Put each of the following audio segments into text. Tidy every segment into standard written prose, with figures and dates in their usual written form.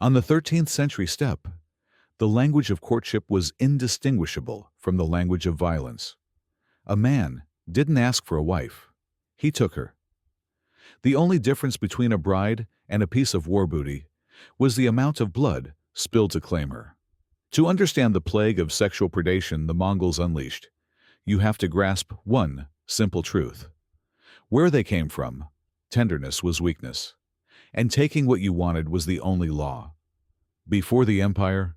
On the 13th century steppe, the language of courtship was indistinguishable from the language of violence. A man didn't ask for a wife. He took her. The only difference between a bride and a piece of war booty was the amount of blood spilled to claim her. To understand the plague of sexual predation the Mongols unleashed, you have to grasp one simple truth. Where they came from, tenderness was weakness, and taking what you wanted was the only law. Before the empire,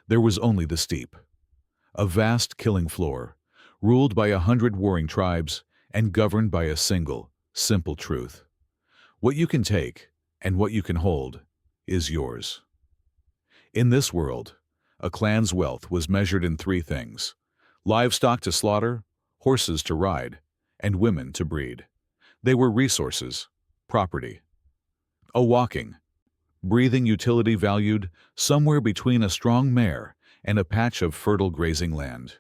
there was only the steppe, a vast killing floor, ruled by 100 warring tribes and governed by a single, simple truth. What you can take and what you can hold is yours. In this world, a clan's wealth was measured in three things: livestock to slaughter, horses to ride, and women to breed. They were resources, property. A walking, breathing utility valued somewhere between a strong mare and a patch of fertile grazing land.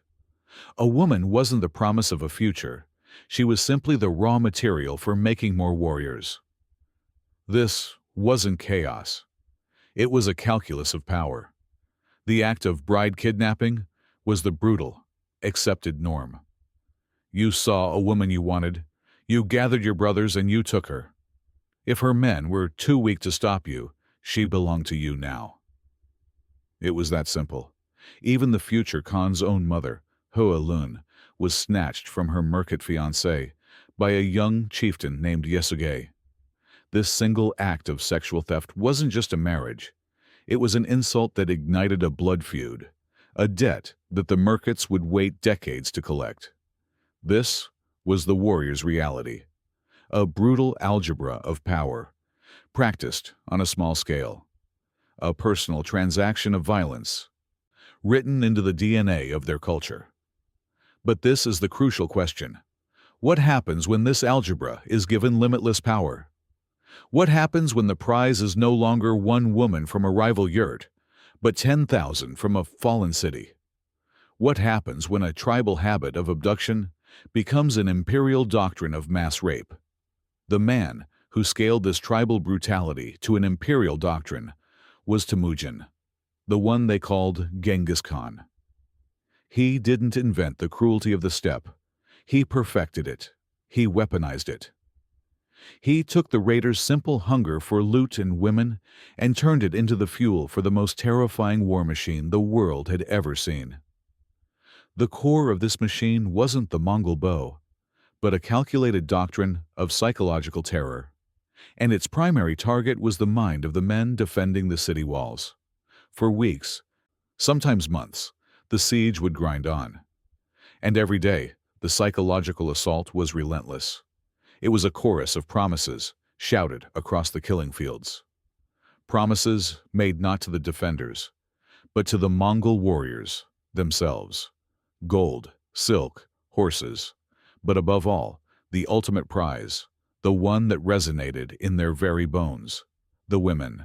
A woman wasn't the promise of a future. She was simply the raw material for making more warriors. This wasn't chaos. It was a calculus of power. The act of bride kidnapping was the brutal, accepted norm. You saw a woman you wanted, you gathered your brothers and you took her. If her men were too weak to stop you, she belonged to you now. It was that simple. Even the future Khan's own mother, Hoa Lun, was snatched from her Merkit fiancé by a young chieftain named Yesuge. This single act of sexual theft wasn't just a marriage. It was an insult that ignited a blood feud, a debt that the Merkits would wait decades to collect. This was the warrior's reality, a brutal algebra of power, practiced on a small scale, a personal transaction of violence, written into the DNA of their culture. But this is the crucial question. What happens when this algebra is given limitless power? What happens when the prize is no longer one woman from a rival yurt, but 10,000 from a fallen city? What happens when a tribal habit of abduction becomes an imperial doctrine of mass rape? The man who scaled this tribal brutality to an imperial doctrine was Temujin, the one they called Genghis Khan. He didn't invent the cruelty of the steppe. He perfected it. He weaponized it. He took the raiders' simple hunger for loot and women and turned it into the fuel for the most terrifying war machine the world had ever seen. The core of this machine wasn't the Mongol bow, but a calculated doctrine of psychological terror. And its primary target was the mind of the men defending the city walls. For weeks, sometimes months, the siege would grind on. And every day, the psychological assault was relentless. It was a chorus of promises shouted across the killing fields. Promises made not to the defenders, but to the Mongol warriors themselves. Gold, silk, horses, but above all, the ultimate prize, the one that resonated in their very bones, the women.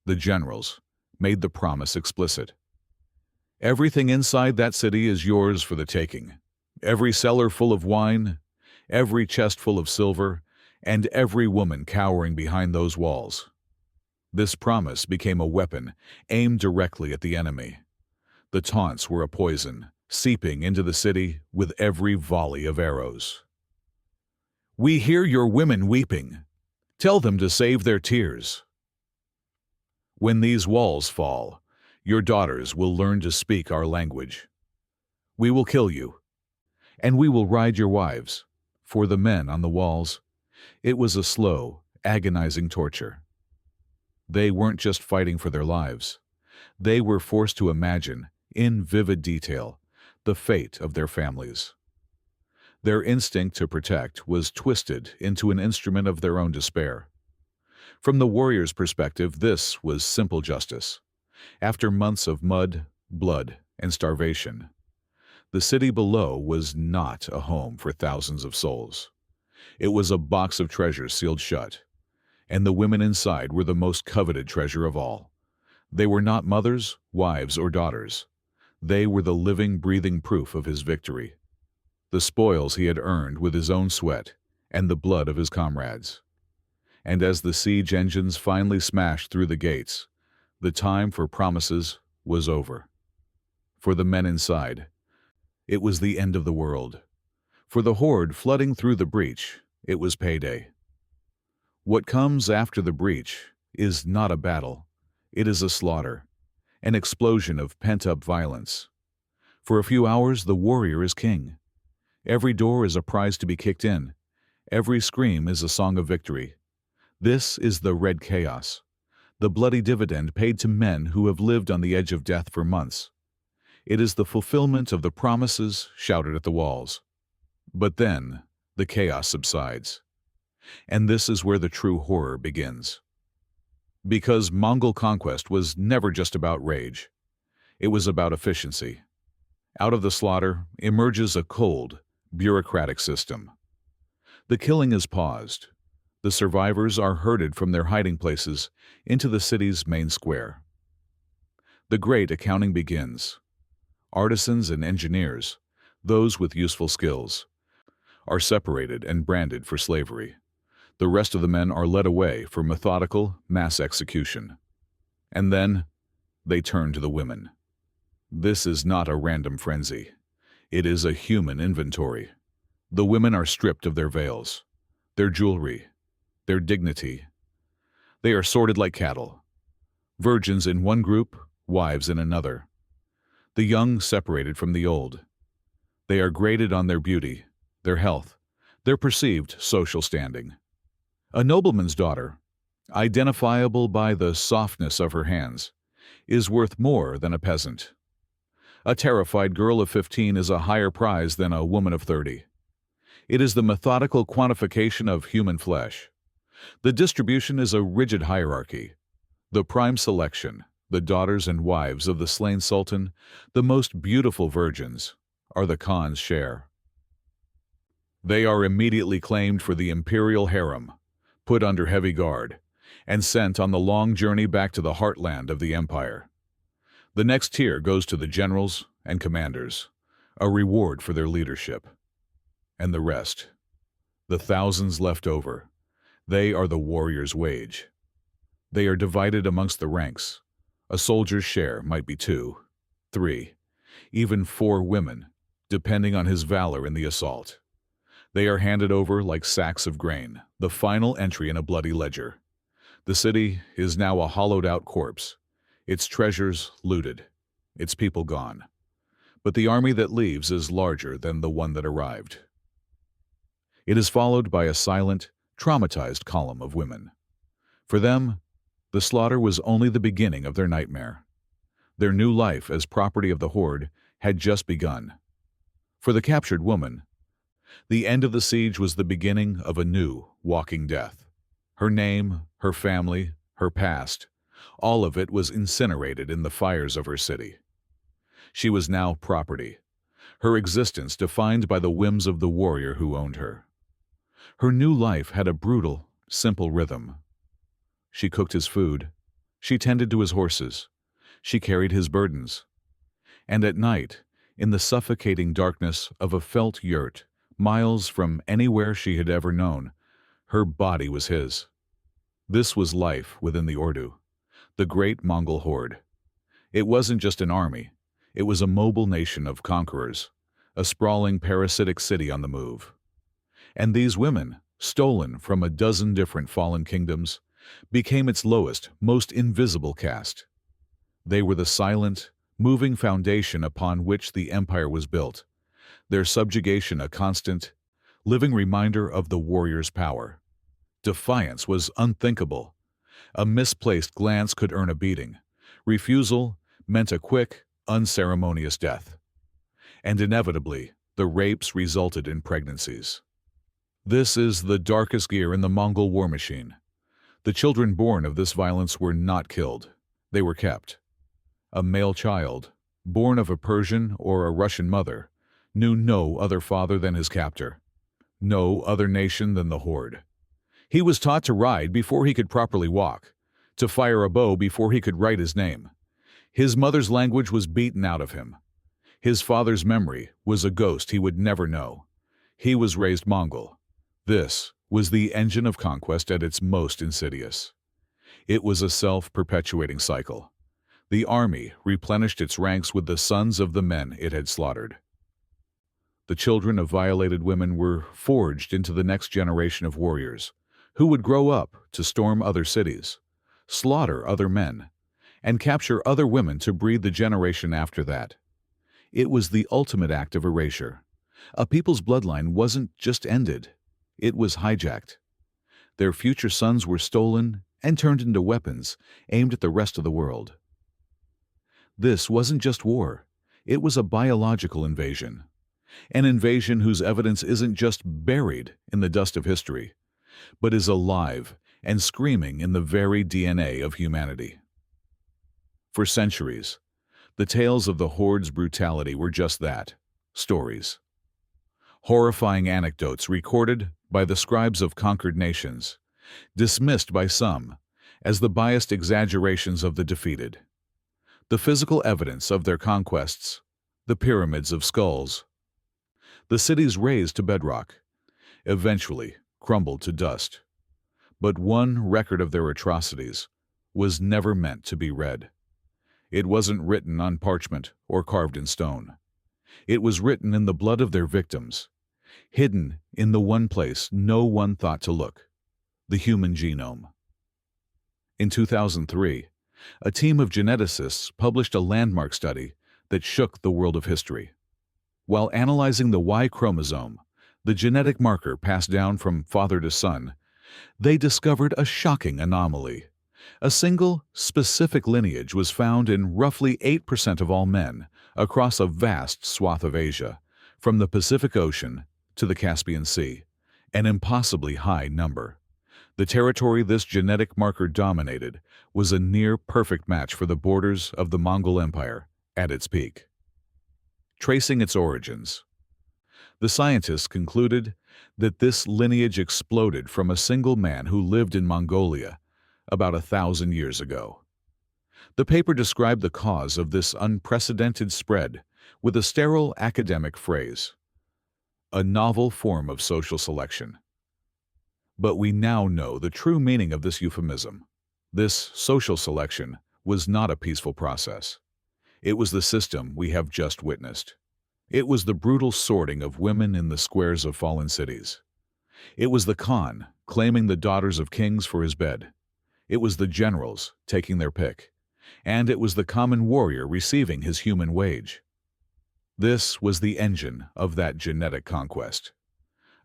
The generals made the promise explicit. Everything inside that city is yours for the taking. Every cellar full of wine, every chest full of silver, and every woman cowering behind those walls. This promise became a weapon aimed directly at the enemy. The taunts were a poison, seeping into the city with every volley of arrows. "We hear your women weeping. Tell them to save their tears. When these walls fall, your daughters will learn to speak our language. We will kill you, and we will ride your wives." For the men on the walls, it was a slow, agonizing torture. They weren't just fighting for their lives. They were forced to imagine, in vivid detail, the fate of their families. Their instinct to protect was twisted into an instrument of their own despair. From the warrior's perspective, this was simple justice. After months of mud, blood, and starvation, the city below was not a home for thousands of souls. It was a box of treasures sealed shut, and the women inside were the most coveted treasure of all. They were not mothers, wives, or daughters. They were the living, breathing proof of his victory, the spoils he had earned with his own sweat and the blood of his comrades. And as the siege engines finally smashed through the gates, The time for promises was over. For the men inside, it was the end of the world. For the horde flooding through the breach, it was payday. What comes after the breach is not a battle. It is a slaughter, an explosion of pent-up violence. For a few hours, the warrior is king. Every door is a prize to be kicked in. Every scream is a song of victory. This is the Red Chaos, the bloody dividend paid to men who have lived on the edge of death for months. It is the fulfillment of the promises shouted at the walls. But then, the chaos subsides. And this is where the true horror begins. Because Mongol conquest was never just about rage. It was about efficiency. Out of the slaughter emerges a cold, bureaucratic system. The killing is paused. The survivors are herded from their hiding places into the city's main square. The great accounting begins. Artisans and engineers, those with useful skills, are separated and branded for slavery. The rest of the men are led away for methodical mass execution. And then, they turn to the women. This is not a random frenzy. It is a human inventory. The women are stripped of their veils, their jewelry, their dignity. They are sorted like cattle. Virgins in one group, wives in another. The young separated from the old. They are graded on their beauty, their health, their perceived social standing. A nobleman's daughter, identifiable by the softness of her hands, is worth more than a peasant. A terrified girl of 15 is a higher prize than a woman of 30. It is the methodical quantification of human flesh. The distribution is a rigid hierarchy. The prime selection, the daughters and wives of the slain sultan, the most beautiful virgins, are the Khan's share. They are immediately claimed for the imperial harem, put under heavy guard, and sent on the long journey back to the heartland of the empire. The next tier goes to the generals and commanders, a reward for their leadership. And the rest, the thousands left over, they are the warrior's wage. They are divided amongst the ranks. A soldier's share might be 2, 3, even 4 women, depending on his valor in the assault. They are handed over like sacks of grain, the final entry in a bloody ledger. The city is now a hollowed-out corpse, its treasures looted, its people gone. But the army that leaves is larger than the one that arrived. It is followed by a silent, traumatized column of women. For them, the slaughter was only the beginning of their nightmare. Their new life as property of the horde had just begun. For the captured woman, the end of the siege was the beginning of a new walking death. Her name, her family, her past, all of it was incinerated in the fires of her city. She was now property, her existence defined by the whims of the warrior who owned her. Her new life had a brutal, simple rhythm. She cooked his food, she tended to his horses, she carried his burdens. And at night, in the suffocating darkness of a felt yurt, miles from anywhere she had ever known, her body was his. This was life within the Ordu, the great Mongol horde. It wasn't just an army, it was a mobile nation of conquerors, a sprawling parasitic city on the move. And these women, stolen from a dozen different fallen kingdoms, became its lowest, most invisible caste. They were the silent, moving foundation upon which the empire was built, their subjugation a constant, living reminder of the warrior's power. Defiance was unthinkable. A misplaced glance could earn a beating. Refusal meant a quick, unceremonious death. And inevitably, the rapes resulted in pregnancies. This is the darkest gear in the Mongol war machine. The children born of this violence were not killed. They were kept. A male child, born of a Persian or a Russian mother, knew no other father than his captor, no other nation than the horde. He was taught to ride before he could properly walk, to fire a bow before he could write his name. His mother's language was beaten out of him. His father's memory was a ghost he would never know. He was raised Mongol. This was the engine of conquest at its most insidious. It was a self-perpetuating cycle. The army replenished its ranks with the sons of the men it had slaughtered. The children of violated women were forged into the next generation of warriors, who would grow up to storm other cities, slaughter other men, and capture other women to breed the generation after that. It was the ultimate act of erasure. A people's bloodline wasn't just ended, it was hijacked. Their future sons were stolen and turned into weapons aimed at the rest of the world. This wasn't just war, it was a biological invasion. An invasion whose evidence isn't just buried in the dust of history, but is alive and screaming in the very DNA of humanity. For centuries, the tales of the horde's brutality were just that, stories. Horrifying anecdotes recorded by the scribes of conquered nations, dismissed by some as the biased exaggerations of the defeated. The physical evidence of their conquests, the pyramids of skulls, the cities razed to bedrock, eventually crumbled to dust. But one record of their atrocities was never meant to be read. It wasn't written on parchment or carved in stone. It was written in the blood of their victims, hidden in the one place no one thought to look, the human genome. In 2003, a team of geneticists published a landmark study that shook the world of history. While analyzing the Y chromosome, the genetic marker passed down from father to son, they discovered a shocking anomaly. A single, specific lineage was found in roughly 8% of all men across a vast swath of Asia, from the Pacific Ocean to the Caspian Sea, an impossibly high number. The territory this genetic marker dominated was a near-perfect match for the borders of the Mongol Empire at its peak. Tracing its origins, the scientists concluded that this lineage exploded from a single man who lived in Mongolia about 1,000 years ago. The paper described the cause of this unprecedented spread with a sterile academic phrase: a novel form of social selection. But we now know the true meaning of this euphemism. This social selection was not a peaceful process. It was the system we have just witnessed. It was the brutal sorting of women in the squares of fallen cities. It was the Khan claiming the daughters of kings for his bed. It was the generals taking their pick. And it was the common warrior receiving his human wage. This was the engine of that genetic conquest.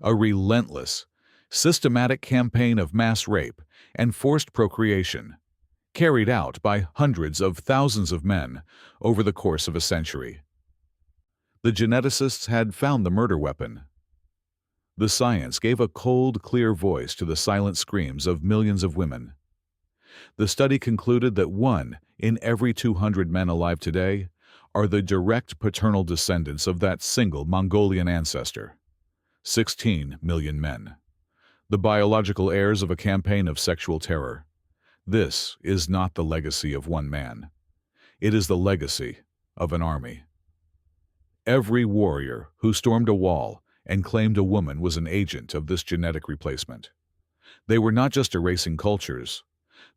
A relentless, systematic campaign of mass rape and forced procreation, carried out by hundreds of thousands of men over the course of a century. The geneticists had found the murder weapon. The science gave a cold, clear voice to the silent screams of millions of women. The study concluded that 1 in every 200 men alive today are the direct paternal descendants of that single Mongolian ancestor. 16 million men. The biological heirs of a campaign of sexual terror. This is not the legacy of one man. It is the legacy of an army. Every warrior who stormed a wall and claimed a woman was an agent of this genetic replacement. They were not just erasing cultures.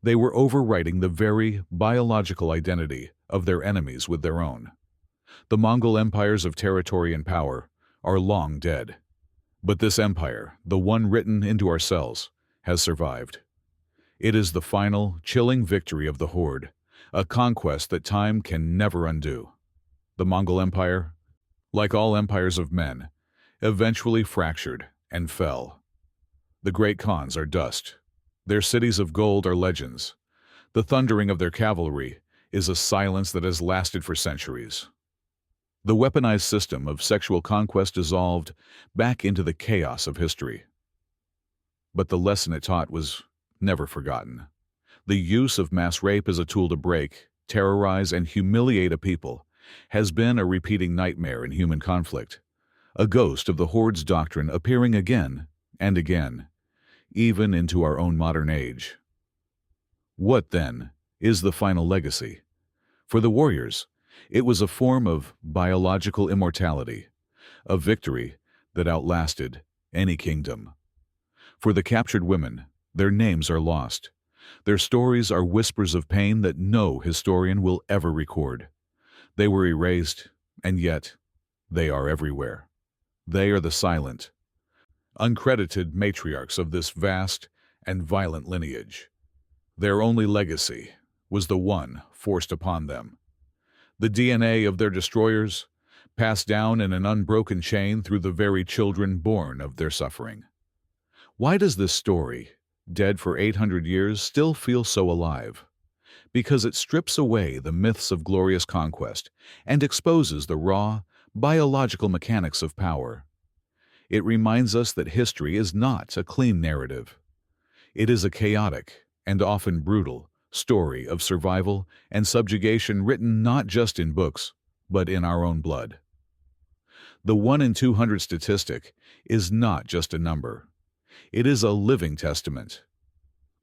They were overwriting the very biological identity of their enemies with their own. The Mongol empires of territory and power are long dead. But this empire, the one written into our cells, has survived. It is the final, chilling victory of the horde, a conquest that time can never undo. The Mongol Empire, like all empires of men, eventually fractured and fell. The great Khans are dust. Their cities of gold are legends. The thundering of their cavalry is a silence that has lasted for centuries. The weaponized system of sexual conquest dissolved back into the chaos of history. But the lesson it taught was never forgotten. The use of mass rape as a tool to break, terrorize, and humiliate a people has been a repeating nightmare in human conflict, a ghost of the horde's doctrine appearing again and again, even into our own modern age. What, then, is the final legacy? For the warriors, it was a form of biological immortality, a victory that outlasted any kingdom. For the captured women, their names are lost, Their stories are whispers of pain that no historian will ever record. They were erased, and yet they are everywhere. They are the silent, uncredited matriarchs of this vast and violent lineage. Their only legacy was the one forced upon them. The DNA of their destroyers, passed down in an unbroken chain through the very children born of their suffering. Why does this story, dead for 800 years, still feel so alive? Because it strips away the myths of glorious conquest and exposes the raw, biological mechanics of power. It reminds us that history is not a clean narrative. It is a chaotic, and often brutal, story of survival and subjugation written not just in books, but in our own blood. The 1 in 200 statistic is not just a number. It is a living testament.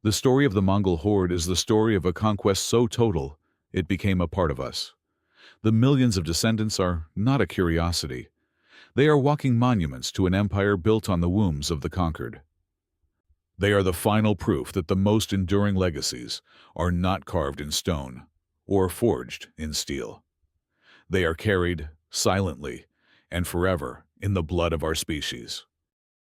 The story of the Mongol horde is the story of a conquest so total it became a part of us. The millions of descendants are not a curiosity. They are walking monuments to an empire built on the wombs of the conquered. They are the final proof that the most enduring legacies are not carved in stone or forged in steel. They are carried silently and forever in the blood of our species.